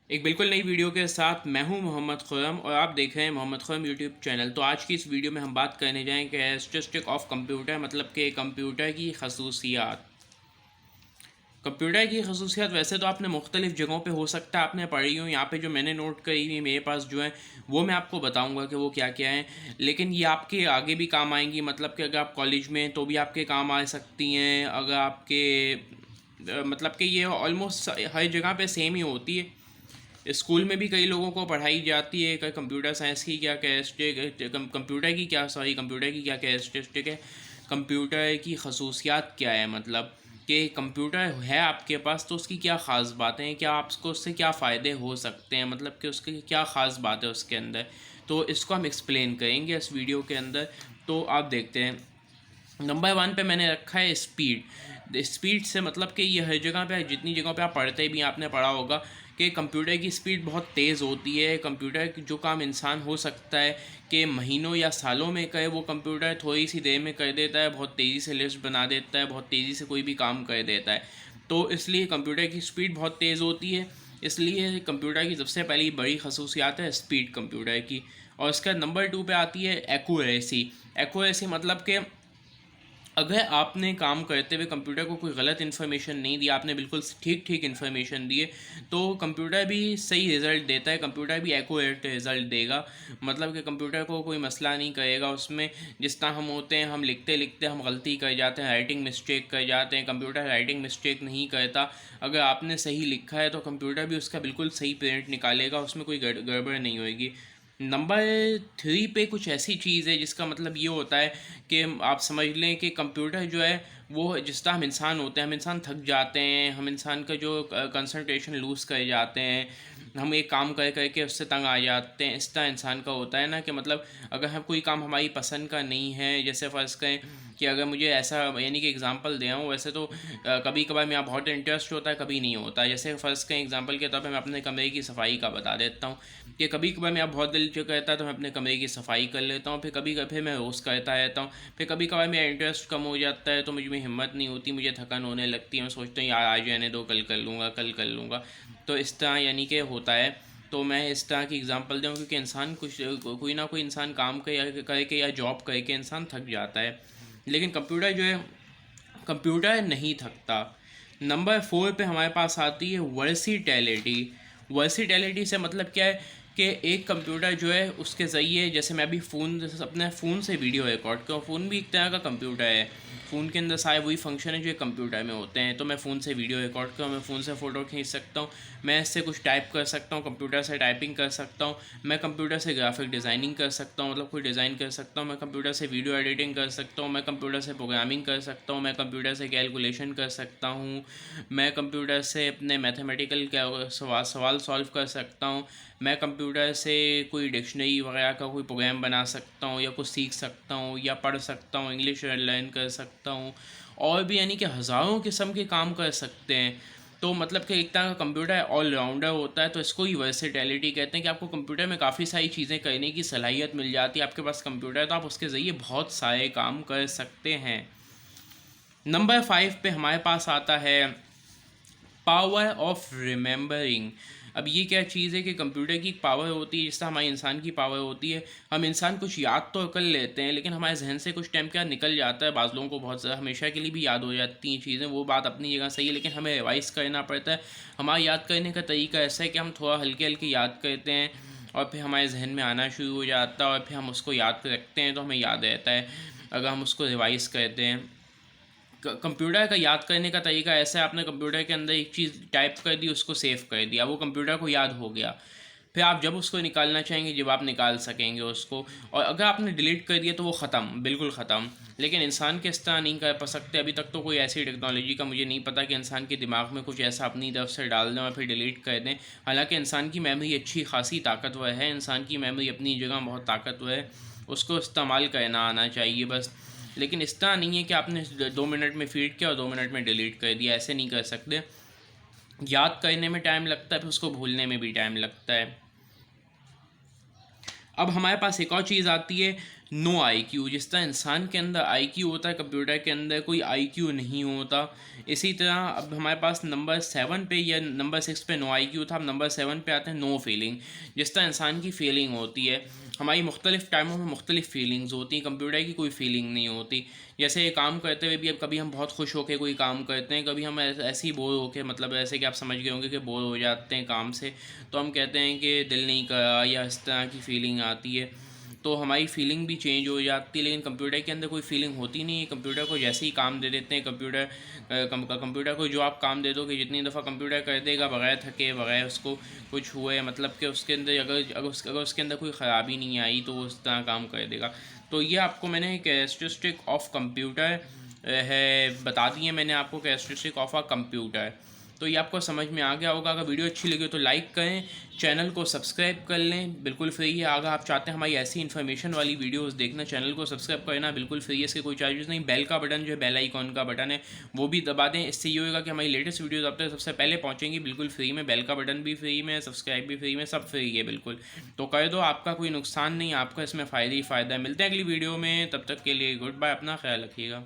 एक बिल्कुल नई वीडियो के साथ मैं हूं मोहम्मद खुरम और आप देख रहे हैं मोहम्मद खुरम यूट्यूब चैनल। तो आज की इस वीडियो में हम बात करने जाएंगे कैरेक्टरिस्टिक ऑफ कंप्यूटर, मतलब कि कंप्यूटर की खसूसियात। कंप्यूटर की खसूसियात वैसे तो आपने मुख्तलिफ जगहों पे हो सकता है आपने पढ़ी हो। यहाँ पे जो मैंने नोट करी हुई मेरे पास जो है वो मैं आपको बताऊंगा कि वो क्या क्या है, लेकिन ये आपके आगे भी काम आएंगी। मतलब कि अगर आप कॉलेज में हैं तो भी आपके काम आ सकती हैं। अगर आपके मतलब कि ये ऑलमोस्ट हर जगह पे सेम ही होती है। स्कूल में भी कई लोगों को पढ़ाई जाती है कि कंप्यूटर साइंस की क्या कैरेक्टरिस्टिक, कंप्यूटर की क्या कैरेक्टरिस्टिक है, कंप्यूटर की खसूसियात क्या है। मतलब कि कंप्यूटर है आपके पास तो उसकी क्या ख़ास बातें हैं, क्या आपको उससे क्या फ़ायदे हो सकते हैं, मतलब कि उसकी क्या ख़ास बात है उसके अंदर। तो इसको हम एक्सप्लेन करेंगे इस वीडियो के अंदर। तो आप देखते हैं। नंबर वन पे मैंने रखा है स्पीड। स्पीड से मतलब कि ये हर जगह पे, जितनी जगहों पे आप पढ़ते भी आपने पढ़ा होगा कि कंप्यूटर की स्पीड बहुत तेज़ होती है। कंप्यूटर जो काम इंसान हो सकता है कि महीनों या सालों में करे, वो कंप्यूटर थोड़ी सी देर में कर देता है। बहुत तेज़ी से लिस्ट बना देता है, बहुत तेज़ी से कोई भी काम कर देता है। तो इसलिए कंप्यूटर की स्पीड बहुत तेज़ होती है। इसलिए कंप्यूटर की सबसे पहली बड़ी खसूसियात है स्पीड कंप्यूटर की। और इसका नंबर टू पे आती है एक्यूरेसी। एक्यूरेसी मतलब कि अगर आपने काम करते हुए कंप्यूटर को कोई गलत इन्फॉर्मेशन नहीं दिया, आपने बिल्कुल ठीक ठीक इन्फॉर्मेशन दिए, तो कंप्यूटर भी सही रिज़ल्ट देता है, कंप्यूटर भी एक्यूरेट रिज़ल्ट देगा। मतलब कि कंप्यूटर को कोई मसला नहीं करेगा उसमें। जिस तरह हम होते हैं, हम लिखते लिखते हम गलती कर जाते हैं, राइटिंग मिस्टेक कर जाते हैं, कंप्यूटर राइटिंग मिस्टेक नहीं करता। अगर आपने सही लिखा है तो कंप्यूटर भी उसका बिल्कुल सही प्रिंट निकालेगा, उसमें कोई गड़बड़ नहीं होगी। नंबर थ्री पे कुछ ऐसी चीज़ है जिसका मतलब ये होता है कि आप समझ लें कि कंप्यूटर जो है वो, जिस तरह हम इंसान होते हैं, हम इंसान थक जाते हैं, हम इंसान का जो कंसंट्रेशन लूज़ कर जाते हैं, हम एक काम कर करके उससे तंग आ जाते हैं। इस तरह इंसान का होता है ना कि मतलब अगर हम कोई काम हमारी पसंद का नहीं है, जैसे फ़र्ज़ करें कि अगर मुझे ऐसा, यानी कि एग्जांपल दे रहा हूँ, वैसे तो कभी कभार मेरा बहुत इंटरेस्ट होता है, कभी नहीं होता। जैसे फ़र्ज़ करें एग्जांपल के तौर पे मैं अपने कमरे की सफाई का बता देता हूँ कि कभी कभार मेरा बहुत दिल जो कहता है तो मैं अपने कमरे की सफाई कर लेता हूँ। फिर कभी कभी मैं रोज़ करता रहता हूँ। फिर कभी कभार मेरा इंटरेस्ट कम हो जाता है तो मुझे में हिम्मत नहीं होती, मुझे थकान होने लगती है, मैं सोचता हूँ यार आज रहने दो, कल कर लूँगा, कल कर लूँगा। तो इस तरह यानी कि होता है। तो मैं इस तरह की एग्जांपल दूँ क्योंकि इंसान कुछ, कोई ना कोई इंसान काम करके या जॉब करके इंसान थक जाता है, लेकिन कंप्यूटर जो है, कंप्यूटर नहीं थकता। नंबर फोर पे हमारे पास आती है वर्सिटैलिटी। वर्सिटैलिटी से मतलब क्या है कि एक कंप्यूटर जो है उसके ज़रिए, जैसे मैं अभी फ़ोन, जैसे अपने फ़ोन से वीडियो रिकॉर्ड करूँ, फ़ोन भी एक तरह का कंप्यूटर है। फ़ोन के अंदर सारे वही फंक्शन है जो एक कंप्यूटर में होते हैं। तो मैं फ़ोन से वीडियो रिकॉर्ड करूँ, मैं फ़ोन से फ़ोटो खींच सकता हूँ, मैं इससे कुछ टाइप कर सकता हूँ, कंप्यूटर से टाइपिंग कर सकता हूँ, मैं कंप्यूटर से ग्राफिक डिज़ाइनिंग कर सकता हूँ, मतलब कोई डिज़ाइन कर सकता हूँ, मैं कंप्यूटर से वीडियो एडिटिंग कर सकता हूँ, मैं कंप्यूटर से प्रोग्रामिंग कर सकता हूँ, मैं कंप्यूटर से कैलकुलेशन कर सकता हूँ, मैं कंप्यूटर से अपने मैथमेटिकल सवाल सॉल्व कर सकता हूँ, मैं कंप्यूटर से कोई डिक्शनरी वगैरह का कोई प्रोग्राम बना सकता हूँ या कुछ सीख सकता हूँ या पढ़ सकता हूँ, इंग्लिश लर्न कर सकता हूँ, और भी यानी कि हज़ारों किस्म के काम कर सकते हैं। तो मतलब कि एक तरह का कंप्यूटर ऑलराउंडर होता है। तो इसको ही वर्सेटैलिटी कहते हैं कि आपको कंप्यूटर में काफ़ी सारी चीज़ें करने की सलाहियत मिल जाती है। आपके पास कंप्यूटर है तो आप उसके ज़रिए बहुत सारे काम कर सकते हैं। नंबर फाइव पे हमारे पास आता है पावर ऑफ रिमेंबरिंग। अब ये क्या चीज़ है कि कंप्यूटर की एक पावर होती है जिस तरह हमारी इंसान की पावर होती है। हम इंसान कुछ याद तो कर लेते हैं लेकिन हमारे जहन से कुछ टाइम के बाद निकल जाता है। बाज़ लोगों को बहुत ज़्यादा हमेशा के लिए भी याद हो जाती हैं चीज़ें, वो बात अपनी जगह सही है, लेकिन हमें रिवाइज़ करना पड़ता है। हमारा याद करने का तरीका ऐसा है कि हम थोड़ा हल्के हल्के याद करते हैं और फिर हमारे जहन में आना शुरू हो जाता है और फिर हम उसको याद रखते हैं तो हमें याद रहता है। अगर हम उसको रिवाइज़ करते हैं, कंप्यूटर का याद करने का तरीका ऐसा है, आपने कंप्यूटर के अंदर एक चीज़ टाइप कर दी, उसको सेव कर दिया, वो कंप्यूटर को याद हो गया। फिर आप जब उसको निकालना चाहेंगे जब आप निकाल सकेंगे उसको। और अगर आपने डिलीट कर दिया तो वो ख़त्म, बिल्कुल ख़त्म। लेकिन इंसान के इस तरह नहीं कर सकते। अभी तक तो कोई ऐसी टेक्नोलॉजी का मुझे नहीं पता कि इंसान के दिमाग में कुछ ऐसा अपनी तरफ से डाल दें और फिर डिलीट कर दें। हालांकि इंसान की मेमोरी अच्छी खासी ताकतवर है, इंसान की मेमोरी अपनी जगह बहुत ताकतवर है, उसको इस्तेमाल करना आना चाहिए बस। लेकिन इस तरह नहीं है कि आपने 2 मिनट में फीड किया और 2 मिनट में डिलीट कर दिया, ऐसे नहीं कर सकते। याद करने में टाइम लगता है, फिर उसको भूलने में भी टाइम लगता है। अब हमारे पास एक और चीज़ आती है नो आईक्यू। जिस तरह इंसान के अंदर आईक्यू होता है, कंप्यूटर के अंदर कोई आईक्यू नहीं होता। इसी तरह अब हमारे पास नंबर 7 पे या नंबर 6 पे नो आईक्यू था, अब नंबर 7 पे आते हैं नो फीलिंग। जिस तरह इंसान की फीलिंग होती है, हमारी मुख्तलिफ़ टाइमों में मुख्तलिफ़ फीलिंग्स होती हैं, कंप्यूटर की कोई फीलिंग नहीं होती। जैसे काम करते हुए भी अब कभी हम बहुत खुश होकर कोई काम करते हैं, कभी हम ऐसे ही बोर होकर, मतलब ऐसे कि आप समझ गए होंगे कि बोर हो जाते हैं काम से, तो हम कहते हैं कि दिल नहीं करा, या इस तरह की फ़ीलिंग आती है। तो हमारी फीलिंग भी चेंज हो जाती है। लेकिन कंप्यूटर के अंदर कोई फीलिंग होती नहीं है। कंप्यूटर को जैसे ही काम दे देते हैं, कंप्यूटर को जो आप काम दे दो कि जितनी दफ़ा कंप्यूटर कर देगा बगैर थके, बगैर उसको कुछ हुए, मतलब कि उसके अंदर अगर उसके अंदर कोई ख़राबी नहीं आई तो वो उस तरह काम कर देगा। तो ये आपको मैंने कैरेक्टरिस्टिक ऑफ कंप्यूटर है बता दी है मैंने आपको, कैरेक्टरिस्टिक ऑफ अ कंप्यूटर। तो ये आपको समझ में आ गया होगा। अगर वीडियो अच्छी लगी हो तो लाइक करें, चैनल को सब्सक्राइब कर लें, बिल्कुल फ्री है। अगर आप चाहते हैं हमारी ऐसी इन्फॉर्मेशन वाली वीडियोस देखना, चैनल को सब्सक्राइब करना बिल्कुल फ्री है, इसके कोई चार्जेस नहीं। बेल का बटन जो है, बेल आइकॉन का बटन है, वो भी दबा दें। इससे ये होगा कि हमारी लेटेस्ट वीडियोस आप तक सबसे पहले पहुँचेंगी, बिल्कुल फ्री में। बेल का बटन भी फ्री में, सब्सक्राइब भी फ्री में, सब फ्री है बिल्कुल। तो कर दो, आपका कोई नुकसान नहीं, आपका इसमें फ़ायदा ही फ़ायदा है। मिलते हैं अगली वीडियो में, तब तक के लिए गुड बाय, अपना ख्याल रखिएगा।